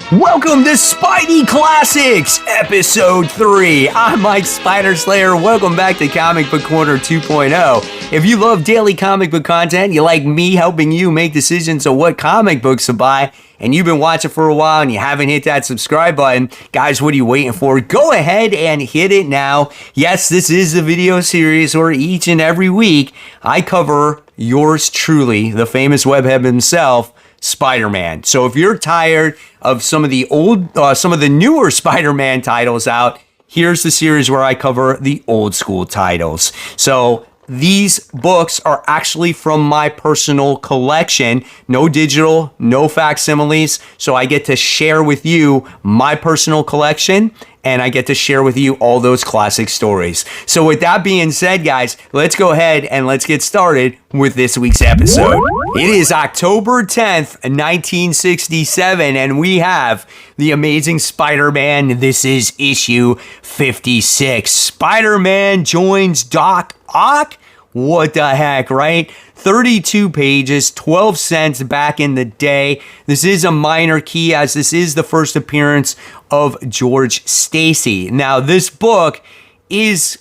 Welcome to Spidey Classics, Episode 3. I'm Mike Spider Slayer. Welcome back to Comic Book Corner 2.0. If you love daily comic book content, you like me helping you make decisions on what comic books to buy, and you've been watching for a while and you haven't hit that subscribe button, guys, what are you waiting for? Go ahead and hit it now. Yes, this is a video series where each and every week I cover yours truly, the famous webhead himself, Spider-Man. So if you're tired of some of the newer Spider-Man titles out, here's the series where I cover the old school titles. So these books are actually from my personal collection. No digital, no facsimiles. So I get to share with you my personal collection, and I get to share with you all those classic stories. So with that being said, guys, let's go ahead and let's get started with this week's episode. It is October 10th, 1967, and we have The Amazing Spider-Man. This is issue 56. Spider-Man joins Doc Ock? What the heck, right? 32 pages, 12 cents back in the day. This is a minor key as this is the first appearance of George Stacy. Now, this book is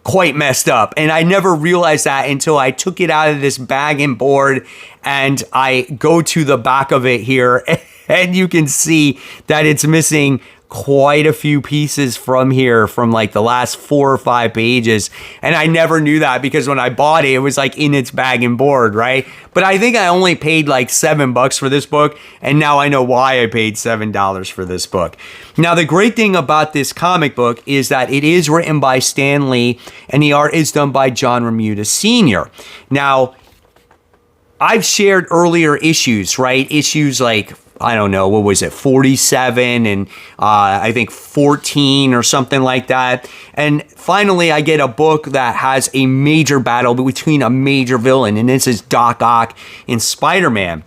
quite messed up, and I never realized that until I took it out of this bag and board and I go to the back of it here, and you can see that it's missing quite a few pieces from here, from like the last 4 or 5 pages. And I never knew that because when I bought it, it was like in its bag and board, right? But I think I only paid like $7 for this book. And now I know why I paid $7 for this book. Now, the great thing about this comic book is that it is written by Stan Lee and the art is done by John Romita Sr. Now, I've shared earlier issues, right? Issues like, I don't know, what was it, 47 and I think 14 or something like that. And finally, I get a book that has a major battle between a major villain, and this is Doc Ock in Spider-Man.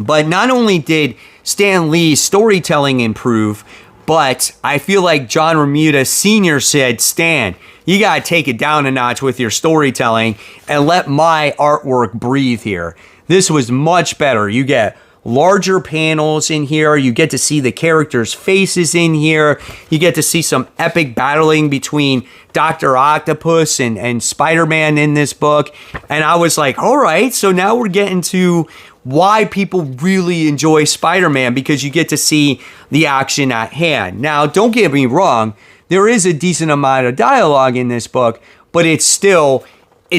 But not only did Stan Lee's storytelling improve, but I feel like John Romita Sr. said, Stan, you got to take it down a notch with your storytelling and let my artwork breathe here. This was much better. You get larger panels in here. You get to see the characters' faces in here. You get to see some epic battling between Dr. Octopus and Spider-Man in this book. And I was like, all right, so now we're getting to why people really enjoy Spider-Man, because you get to see the action at hand. Now, don't get me wrong, there is a decent amount of dialogue in this book, but it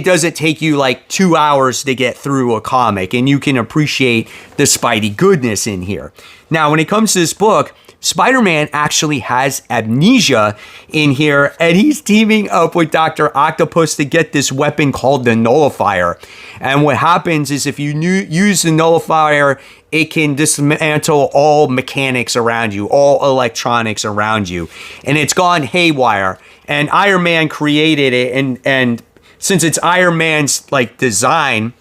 doesn't take you like 2 hours to get through a comic, and you can appreciate the Spidey goodness in here. Now, when it comes to this book, Spider-Man actually has amnesia in here, and he's teaming up with Dr. Octopus to get this weapon called the Nullifier. And what happens is if you use the Nullifier, it can dismantle all mechanics around you, all electronics around you. And it's gone haywire. And Iron Man created it, and since it's Iron Man's like design,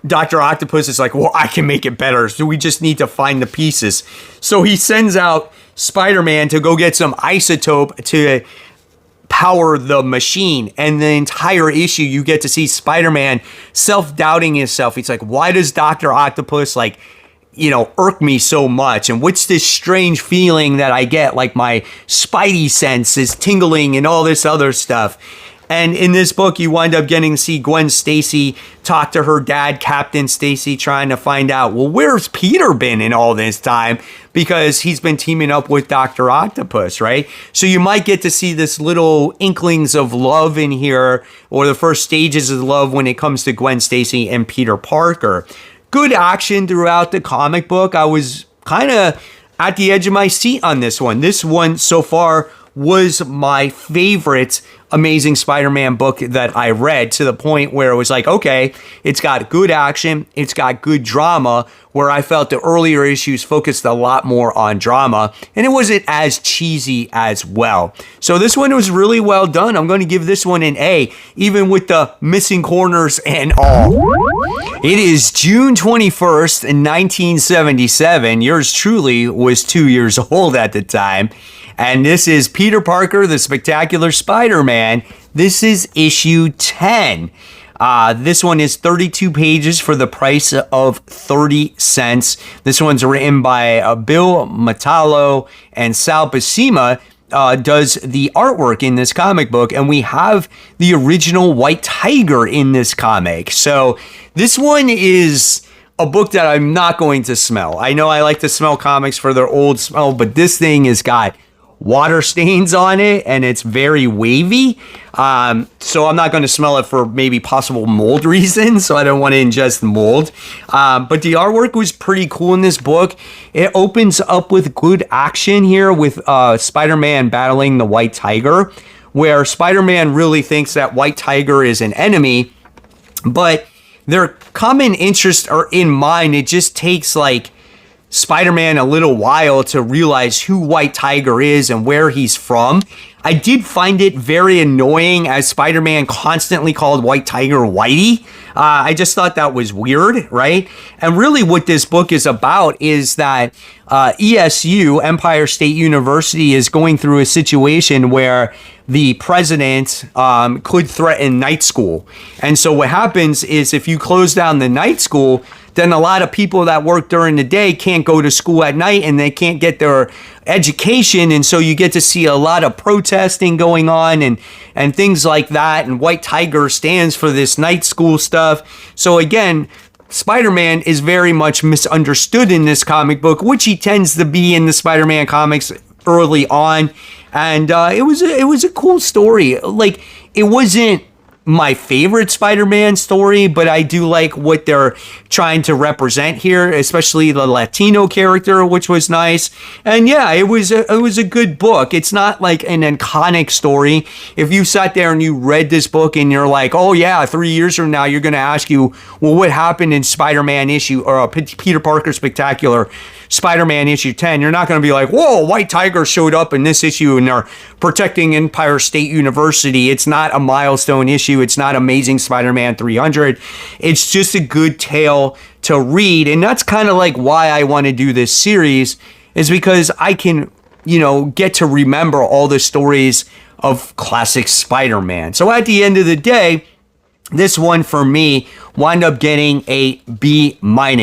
Dr. Octopus is like, well, I can make it better. So we just need to find the pieces. So he sends out Spider-Man to go get some isotope to power the machine. And the entire issue, you get to see Spider-Man self-doubting himself. He's like, why does Dr. Octopus irk me so much? And what's this strange feeling that I get? Like my Spidey sense is tingling and all this other stuff. And in this book, you wind up getting to see Gwen Stacy talk to her dad, Captain Stacy, trying to find out, well, where's Peter been in all this time? Because he's been teaming up with Dr. Octopus, right? So you might get to see this little inklings of love in here, or the first stages of love when it comes to Gwen Stacy and Peter Parker. Good action throughout the comic book. I was kind of at the edge of my seat on this one. This one so far was my favorite Amazing Spider-Man book that I read, to the point where it was like, okay, it's got good action, it's got good drama, where I felt the earlier issues focused a lot more on drama, and it wasn't as cheesy as well. So this one was really well done. I'm going to give this one an A, even with the missing corners and all. It is June 21st, 1977. Yours truly was 2 years old at the time. And this is Peter Parker, the Spectacular Spider-Man. This is issue 10. This one is 32 pages for the price of 30 cents. This one's written by Bill Metallo, and Sal Buscema does the artwork in this comic book, and we have the original White Tiger in this comic. So this one is a book that I'm not going to smell. I know I like to smell comics for their old smell, but this thing has got water stains on it, and it's very wavy. So I'm not going to smell it for maybe possible mold reasons, so I don't want to ingest mold. But the artwork was pretty cool in this book. It opens up with good action here with Spider-Man battling the White Tiger, where Spider-Man really thinks that White Tiger is an enemy, but their common interests are in mind. It just takes like Spider-Man a little while to realize who White Tiger is and where he's from. I did find it very annoying as Spider-Man constantly called White Tiger Whitey. I just thought that was weird, right? And really what this book is about is that ESU, Empire State University, is going through a situation where the president could threaten night school. And so what happens is if you close down the night school, then a lot of people that work during the day can't go to school at night and they can't get their education. And so you get to see a lot of protesting going on and things like that. And White Tiger stands for this night school stuff. So again, Spider-Man is very much misunderstood in this comic book, which he tends to be in the Spider-Man comics early on. And it was a cool story. Like, it wasn't my favorite Spider-Man story, but I do like what they're trying to represent here, especially the Latino character, which was nice. And yeah, it was a good book. It's not like an iconic story. If you sat there and you read this book and you're like, oh yeah, 3 years from now, you're going to ask you, well, what happened in Spider-Man issue or Peter Parker Spectacular Spider-Man issue 10, you're not going to be like, whoa, White Tiger showed up in this issue and they're protecting Empire State University. It's not a milestone issue. It's not Amazing Spider-Man 300. It's just a good tale to read. And that's kind of like why I want to do this series, is because I can, get to remember all the stories of classic Spider-Man. So at the end of the day, this one for me wound up getting a B-.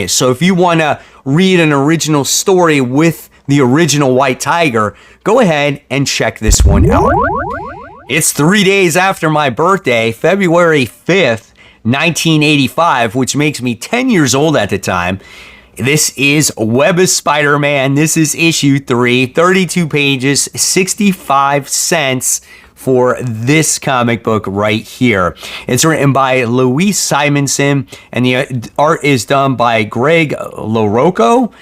So if you want to read an original story with the original White Tiger, go ahead and check this one out. It's 3 days after my birthday, February 5th, 1985, which makes me 10 years old at the time. This is Web of Spider-Man. This is issue 3, 32 pages, 65 cents for this comic book right here. It's written by Louise Simonson, and the art is done by Greg LaRocco.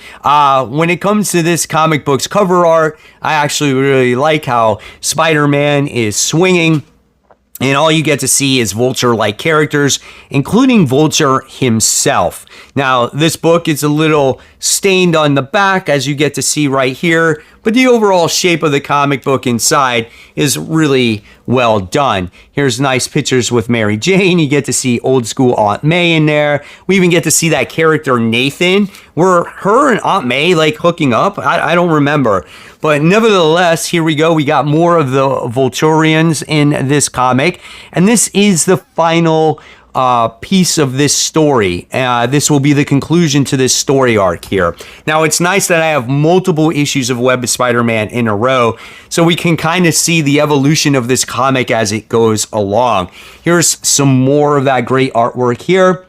When it comes to this comic book's cover art, I actually really like how Spider-Man is swinging, and all you get to see is Vulture-like characters, including Vulture himself. Now, this book is a little stained on the back, as you get to see right here, but the overall shape of the comic book inside is really well done. Here's nice pictures with Mary Jane. You get to see old school Aunt May in there. We even get to see that character Nathan. Were her and Aunt May like hooking up? I don't remember. But nevertheless, here we go. We got more of the Vulturians in this comic. And this is the final piece of this story. This will be the conclusion to this story arc here. Now, it's nice that I have multiple issues of Web of Spider-Man in a row, so we can kind of see the evolution of this comic as it goes along. Here's some more of that great artwork here.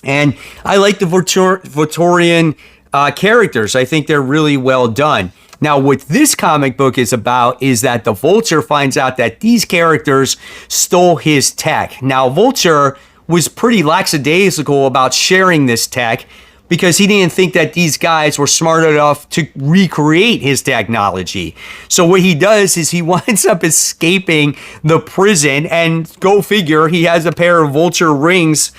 And I like the Vulturian characters. I think they're really well done. Now, what this comic book is about is that the Vulture finds out that these characters stole his tech. Now, Vulture was pretty lackadaisical about sharing this tech because he didn't think that these guys were smart enough to recreate his technology. So what he does is he winds up escaping the prison, and go figure, he has a pair of Vulture rings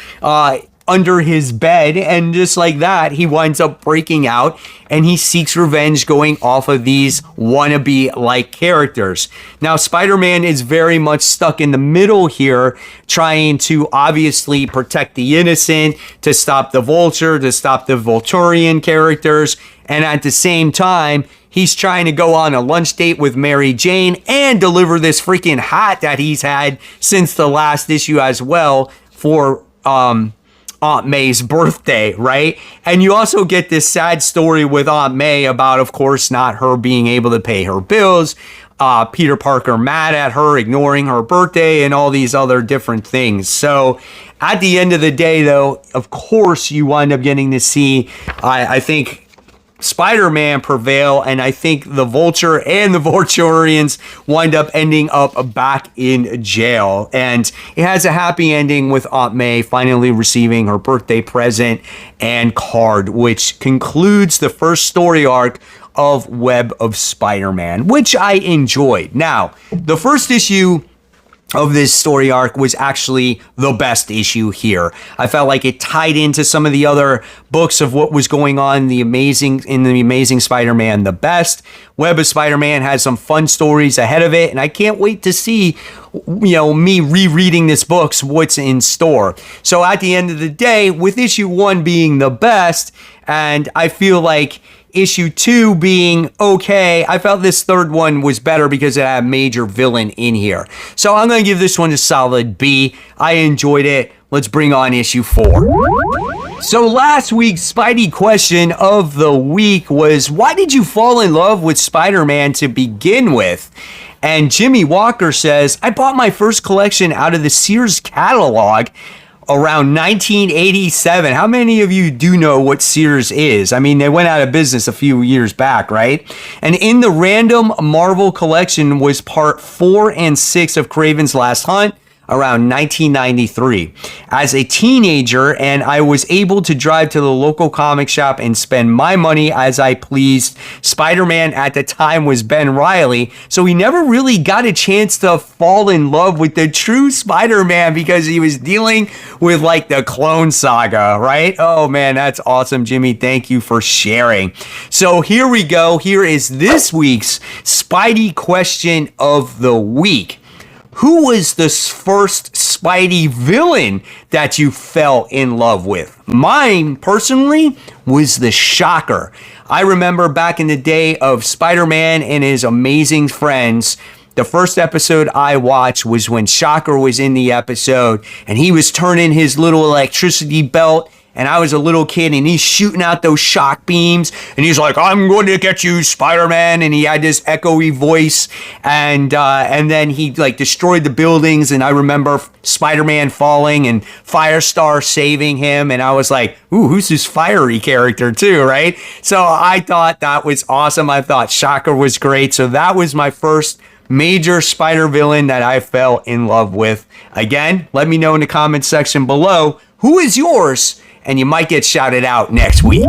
under his bed, and just like that, he winds up breaking out and he seeks revenge going off of these wannabe-like characters. Now, Spider-Man is very much stuck in the middle here, trying to obviously protect the innocent, to stop the Vulture, to stop the Vulturian characters, and at the same time, he's trying to go on a lunch date with Mary Jane and deliver this freaking hat that he's had since the last issue as well for Aunt May's birthday, right? And you also get this sad story with Aunt May about, of course, not her being able to pay her bills, Peter Parker mad at her, ignoring her birthday, and all these other different things. So at the end of the day, though, of course, you wind up getting to see, I think, Spider-Man prevail, and I think the Vulture and the Vulturians wind up ending up back in jail. And it has a happy ending with Aunt May finally receiving her birthday present and card, which concludes the first story arc of Web of Spider-Man, which I enjoyed. Now, the first issue of this story arc was actually the best issue here. I felt like it tied into some of the other books of what was going on in the Amazing Spider-Man the best. Web of Spider-Man has some fun stories ahead of it, and I can't wait to see, me rereading this book, what's in store. So at the end of the day, with issue 1 being the best, and I feel like issue 2 being okay, I felt this third one was better because it had a major villain in here. So I'm going to give this one a solid B. I enjoyed it. Let's bring on issue 4. So last week's Spidey question of the week was, why did you fall in love with Spider-Man to begin with? And Jimmy Walker says, I bought my first collection out of the Sears catalog around 1987. How many of you do know what Sears is? I mean, they went out of business a few years back, right? And in the random Marvel collection was part 4 and 6 of Kraven's Last Hunt around 1993. As a teenager, and I was able to drive to the local comic shop and spend my money as I pleased. Spider-Man at the time was Ben Reilly, so he never really got a chance to fall in love with the true Spider-Man because he was dealing with like the Clone Saga, right? Oh man, that's awesome, Jimmy. Thank you for sharing. So here we go. Here is this week's Spidey question of the week. Who was the first Spidey villain that you fell in love with? Mine, personally, was the Shocker. I remember back in the day of Spider-Man and his amazing friends, the first episode I watched was when Shocker was in the episode and he was turning his little electricity belt. And I was a little kid, and he's shooting out those shock beams, and he's like, "I'm going to get you, Spider-Man!" And he had this echoey voice, and then he like destroyed the buildings. And I remember Spider-Man falling and Firestar saving him, and I was like, "Ooh, who's this fiery character too?" Right? So I thought that was awesome. I thought Shocker was great. So that was my first major Spider villain that I fell in love with. Again, let me know in the comment section below, who is yours? And you might get shouted out next week.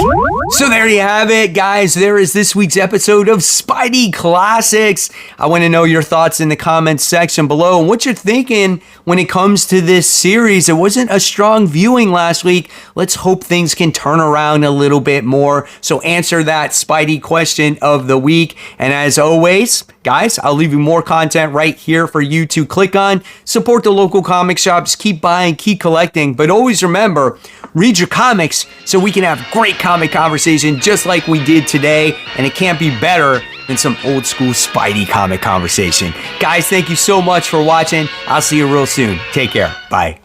So there you have it, guys. There is this week's episode of Spidey Classics. I want to know your thoughts in the comments section below and what you're thinking when it comes to this series. It wasn't a strong viewing last week. Let's hope things can turn around a little bit more. So answer that Spidey question of the week. And as always, guys, I'll leave you more content right here for you to click on. Support the local comic shops. Keep buying, keep collecting. But always remember, read your comics so we can have great comic conversation just like we did today. And it can't be better than some old school Spidey comic conversation. Guys, thank you so much for watching. I'll see you real soon. Take care. Bye.